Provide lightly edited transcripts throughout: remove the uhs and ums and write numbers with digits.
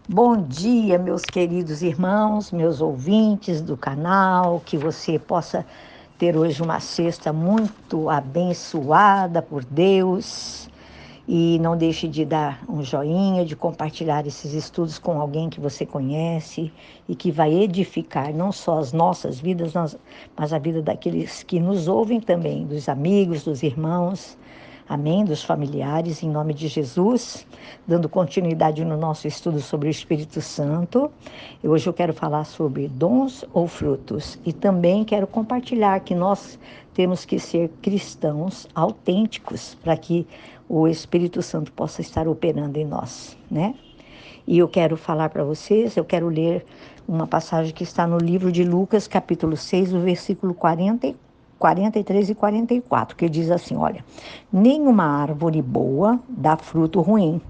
Bom dia, meus queridos irmãos, meus ouvintes do canal, que você possa ter hoje uma sexta muito abençoada por Deus. E não deixe de dar um joinha, de compartilhar esses estudos com alguém que você conhece e que vai edificar não só as nossas vidas, mas a vida daqueles que nos ouvem também, dos amigos, dos irmãos, amém, dos familiares, em nome de Jesus, dando continuidade no nosso estudo sobre o Espírito Santo. Hoje eu quero falar sobre dons ou frutos e também quero compartilhar que nós temos que ser cristãos autênticos para que o Espírito Santo possa estar operando em nós, né? E eu quero falar para vocês, eu quero ler uma passagem que está no livro de Lucas, capítulo 6, o versículo 43 e 44, que diz assim, olha, nenhuma árvore boa dá fruto ruim,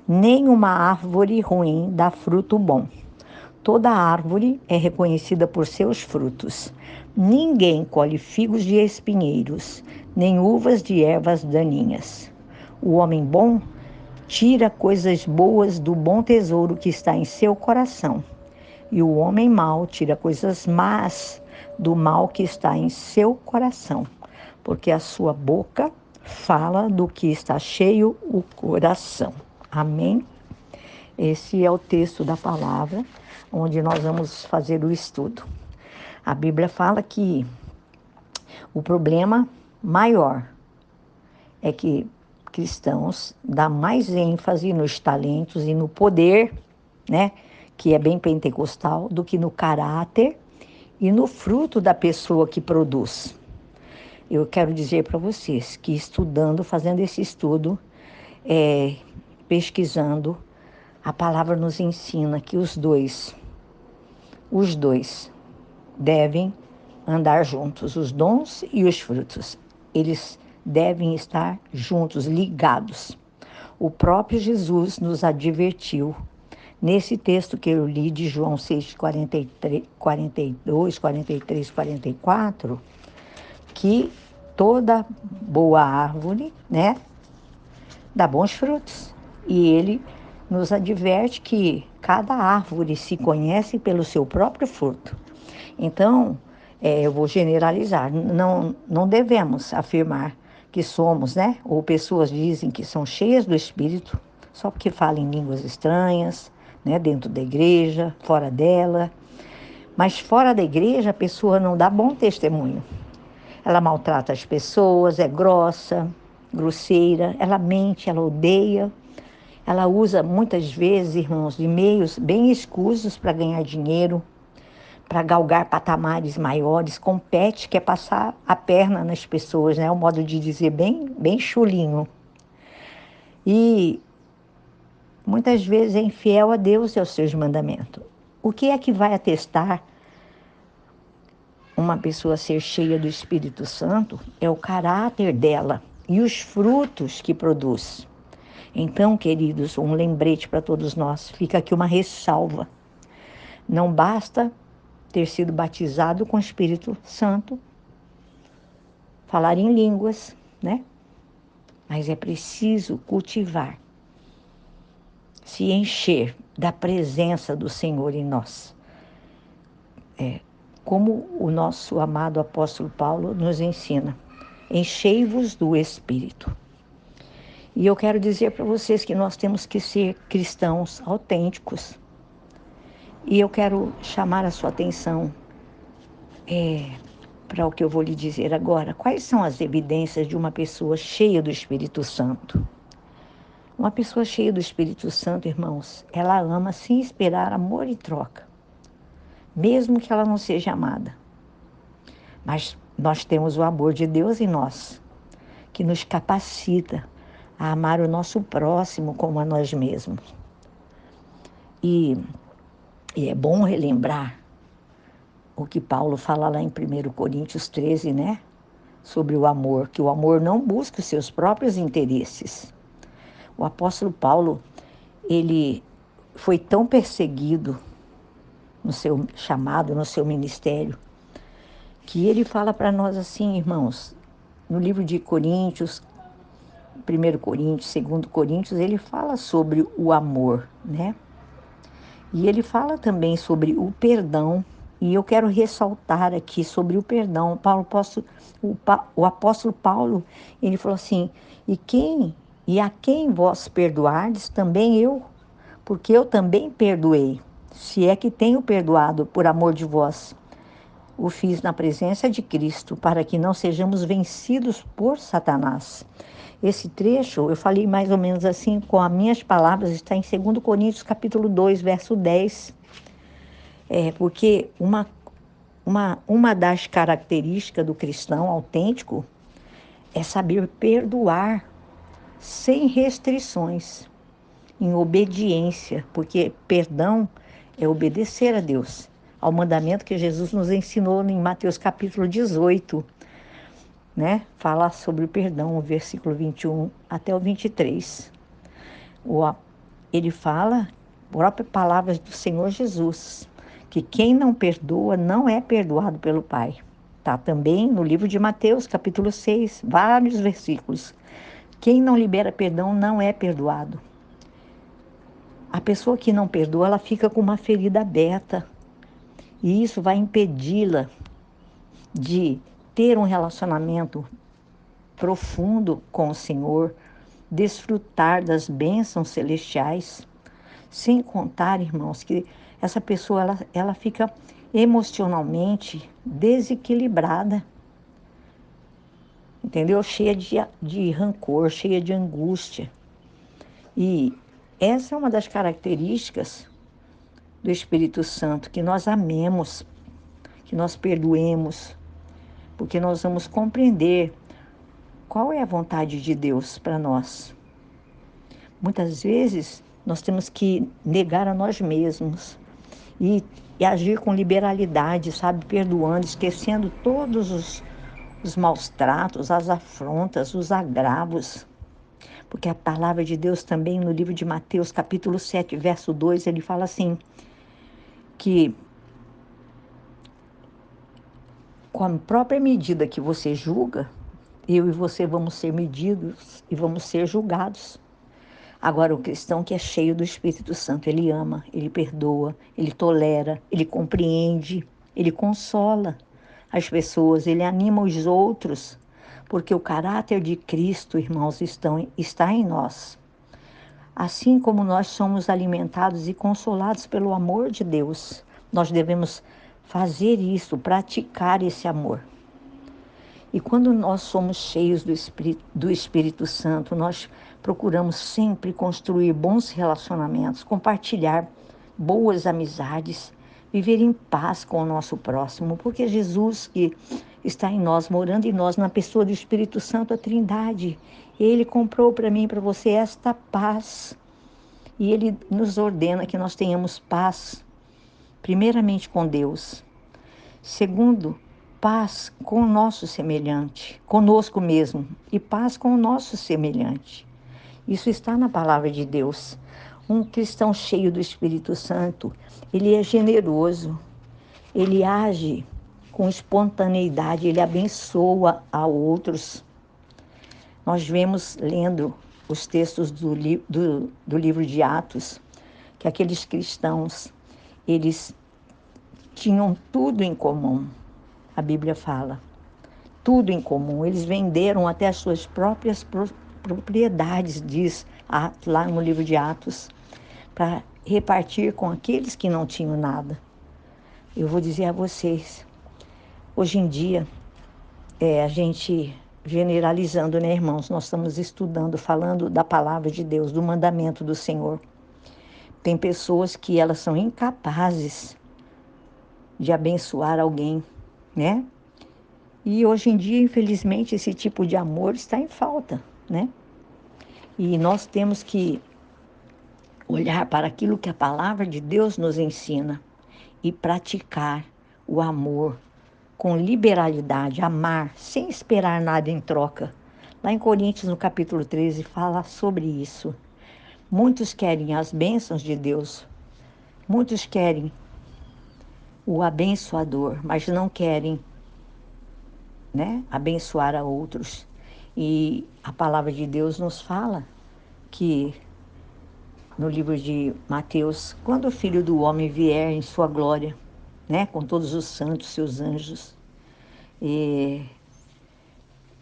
nenhuma árvore ruim dá fruto bom. Toda árvore é reconhecida por seus frutos. Ninguém colhe figos de espinheiros, nem uvas de ervas daninhas. O homem bom tira coisas boas do bom tesouro que está em seu coração, e o homem mau tira coisas más do mal que está em seu coração, porque a sua boca fala do que está cheio o coração. Amém? Esse é o texto da palavra, onde nós vamos fazer o estudo. A Bíblia fala que o problema maior é que cristãos dão mais ênfase nos talentos e no poder, né, que é bem pentecostal, do que no caráter e no fruto da pessoa que produz. Eu quero dizer para vocês que estudando, fazendo esse estudo, pesquisando, a palavra nos ensina que os dois devem andar juntos, os dons e os frutos. Eles devem estar juntos, ligados. O próprio Jesus nos advertiu, nesse texto que eu li de João 6, 42, 43, 44, que toda boa árvore, né, dá bons frutos. E ele nos adverte que cada árvore se conhece pelo seu próprio fruto. Então, eu vou generalizar, não devemos afirmar que somos, né? Ou pessoas dizem que são cheias do Espírito, só porque falam em línguas estranhas, né? Dentro da igreja, fora dela. Mas fora da igreja, a pessoa não dá bom testemunho. Ela maltrata as pessoas, é grossa, grosseira, ela mente, ela odeia. Ela usa muitas vezes, irmãos, de meios bem escusos para ganhar dinheiro, para galgar patamares maiores, compete, quer passar a perna nas pessoas, né? É um modo de dizer bem chulinho. E muitas vezes é infiel a Deus e aos seus mandamentos. O que é que vai atestar uma pessoa ser cheia do Espírito Santo? É o caráter dela e os frutos que produz. Então, queridos, um lembrete para todos nós, fica aqui uma ressalva. Não basta ter sido batizado com o Espírito Santo, falar em línguas, né? Mas é preciso cultivar, se encher da presença do Senhor em nós. Como o nosso amado apóstolo Paulo nos ensina, enchei-vos do Espírito. E eu quero dizer para vocês que nós temos que ser cristãos autênticos. E eu quero chamar a sua atenção para o que eu vou lhe dizer agora. Quais são as evidências de uma pessoa cheia do Espírito Santo? Uma pessoa cheia do Espírito Santo, irmãos, ela ama sem esperar amor em troca, mesmo que ela não seja amada. Mas nós temos o amor de Deus em nós, que nos capacita a amar o nosso próximo como a nós mesmos. E é bom relembrar o que Paulo fala lá em 1 Coríntios 13, né? Sobre o amor, que o amor não busca os seus próprios interesses. O apóstolo Paulo, ele foi tão perseguido no seu chamado, no seu ministério, que ele fala para nós assim, irmãos, no livro de Coríntios, 1 Coríntios, 2 Coríntios, ele fala sobre o amor, né? E ele fala também sobre o perdão, e eu quero ressaltar aqui sobre o perdão. O apóstolo Paulo, ele falou assim: e a quem vós perdoardes, também eu, porque eu também perdoei, se é que tenho perdoado por amor de vós. O fiz na presença de Cristo, para que não sejamos vencidos por Satanás. Esse trecho, eu falei mais ou menos assim, com as minhas palavras, está em 2 Coríntios capítulo 2, verso 10. Porque uma das características do cristão autêntico é saber perdoar sem restrições, em obediência, porque perdão é obedecer a Deus, ao mandamento que Jesus nos ensinou em Mateus capítulo 18, né? Fala sobre o perdão, o versículo 21 até o 23. Ele fala, próprias palavras do Senhor Jesus, que quem não perdoa não é perdoado pelo Pai. Tá também no livro de Mateus, capítulo 6, vários versículos. Quem não libera perdão não é perdoado. A pessoa que não perdoa, ela fica com uma ferida aberta. E isso vai impedi-la de ter um relacionamento profundo com o Senhor, desfrutar das bênçãos celestiais. Sem contar, irmãos, que essa pessoa ela fica emocionalmente desequilibrada, entendeu? Cheia de rancor, cheia de angústia. E essa é uma das características do Espírito Santo, que nós amemos, que nós perdoemos, porque nós vamos compreender qual é a vontade de Deus para nós. Muitas vezes nós temos que negar a nós mesmos e agir com liberalidade, sabe? Perdoando, esquecendo todos os maus tratos, as afrontas, os agravos. Porque a palavra de Deus também, no livro de Mateus, capítulo 7, verso 2, ele fala assim, que com a própria medida que você julga, eu e você vamos ser medidos e vamos ser julgados. Agora, o cristão que é cheio do Espírito Santo, ele ama, ele perdoa, ele tolera, ele compreende, ele consola as pessoas, ele anima os outros, porque o caráter de Cristo, irmãos, está em nós. Assim como nós somos alimentados e consolados pelo amor de Deus, nós devemos fazer isso, praticar esse amor. E quando nós somos cheios do Espírito Santo, nós procuramos sempre construir bons relacionamentos, compartilhar boas amizades, viver em paz com o nosso próximo, porque Jesus que está em nós, morando em nós, na pessoa do Espírito Santo, a Trindade, ele comprou para mim e para você esta paz. E ele nos ordena que nós tenhamos paz, primeiramente com Deus. Segundo, paz com o nosso semelhante, conosco mesmo, e paz com o nosso semelhante. Isso está na palavra de Deus. Um cristão cheio do Espírito Santo, ele é generoso, ele age com espontaneidade, ele abençoa a outros. Nós vemos, lendo os textos do livro de Atos, que aqueles cristãos, eles tinham tudo em comum. A Bíblia fala, tudo em comum. Eles venderam até as suas próprias propriedades, diz lá no livro de Atos, para repartir com aqueles que não tinham nada. Eu vou dizer a vocês, hoje em dia, a gente generalizando, né, irmãos? Nós estamos estudando, falando da palavra de Deus, do mandamento do Senhor. Tem pessoas que elas são incapazes de abençoar alguém, né? E hoje em dia, infelizmente, esse tipo de amor está em falta, né? E nós temos que olhar para aquilo que a palavra de Deus nos ensina e praticar o amor com liberalidade, amar sem esperar nada em troca. Lá em Coríntios, no capítulo 13, fala sobre isso. Muitos querem as bênçãos de Deus, muitos querem o abençoador, mas não querem, né, abençoar a outros. E a palavra de Deus nos fala que no livro de Mateus, quando o Filho do Homem vier em sua glória, né, com todos os santos, seus anjos, e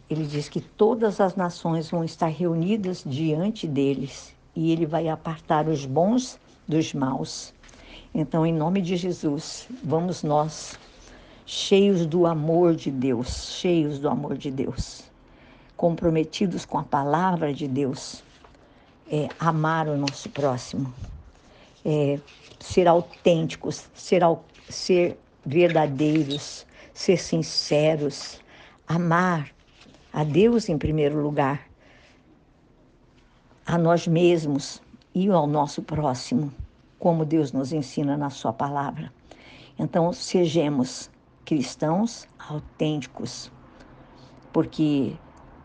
ele diz que todas as nações vão estar reunidas diante deles e ele vai apartar os bons dos maus. Então, em nome de Jesus, vamos nós, cheios do amor de Deus, cheios do amor de Deus, comprometidos com a palavra de Deus, amar o nosso próximo, ser autênticos, ser verdadeiros, ser sinceros, amar a Deus em primeiro lugar, a nós mesmos e ao nosso próximo, como Deus nos ensina na sua palavra. Então, sejamos cristãos autênticos, porque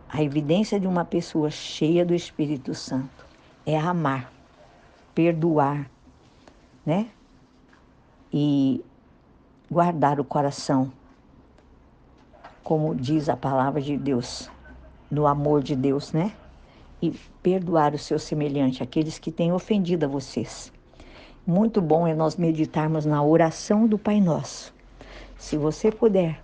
a evidência de uma pessoa cheia do Espírito Santo é amar, perdoar, né? E guardar o coração, como diz a palavra de Deus, no amor de Deus, né? E perdoar o seu semelhante, aqueles que têm ofendido a vocês. Muito bom é nós meditarmos na oração do Pai Nosso. Se você puder,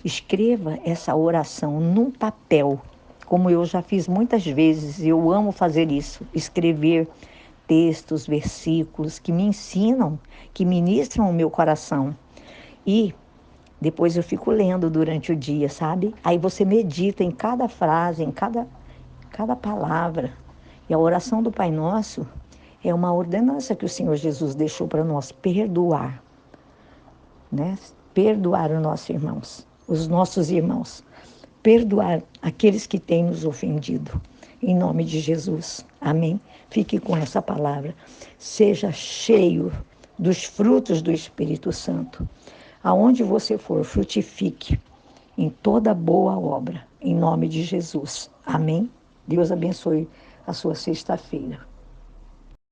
escreva essa oração num papel, como eu já fiz muitas vezes, e eu amo fazer isso, escrever textos, versículos que me ensinam, que ministram o meu coração. E depois eu fico lendo durante o dia, sabe? Aí você medita em cada frase, em cada palavra. E a oração do Pai Nosso é uma ordenança que o Senhor Jesus deixou para nós, perdoar, né? Perdoar os nossos irmãos. Perdoar aqueles que têm nos ofendido. Em nome de Jesus. Amém? Fique com essa palavra. Seja cheio dos frutos do Espírito Santo. Aonde você for, frutifique em toda boa obra. Em nome de Jesus. Amém? Deus abençoe a sua sexta-feira.